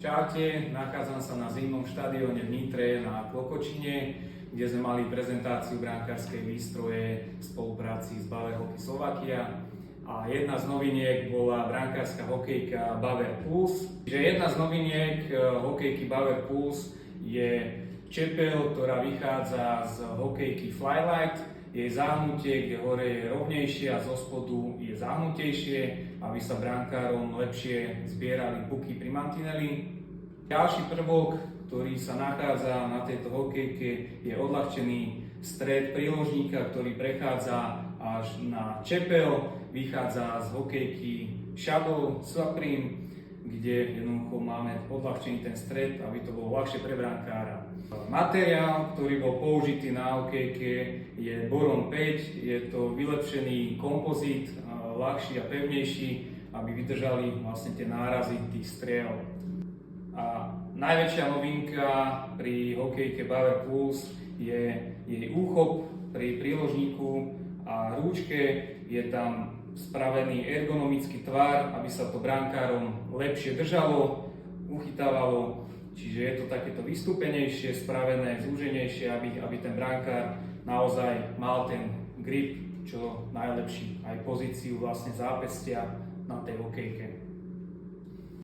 Čaute, nachádzam sa na zimnom štadióne v Nitre na Klokočine, kde sme mali prezentáciu brankárskej výstroje v spolupráci s Bauer Hockey Slovakia. A jedna z noviniek bola brankárska hokejka Bauer Pulse. Jedna z noviniek hokejky Bauer Pulse je čepel, ktorá vychádza z hokejky Flylight. Jej záhnutie, kde hore je rovnejšie a zo spodu je zahnutejšie, aby sa brankárom lepšie zbierali puky pri mantineli. Ďalší prvok, ktorý sa nachádza na tejto hokejke, je odľahčený stred príložníka, ktorý prechádza až na čepel, vychádza z hokejky Shadow Supreme, kde jednoducho máme odľahčený ten stred, aby to bolo ľahšie pre brankára. Materiál, ktorý bol použitý na hokejke, je Boron 5, je to vylepšený kompozit, ľahší a pevnejší, aby vydržali vlastne tie nárazy tých striel. A najväčšia novinka pri hokejke Bauer Pulse je jej úchop pri príložníku a rúčke. Je tam spravený ergonomický tvar, aby sa to brankárom lepšie držalo, uchytávalo. Čiže je to takéto vystúpenejšie, spravené, zúženejšie, aby ten brankár naozaj mal ten grip čo najlepší, aj pozíciu vlastne zápestia na tej hokejke.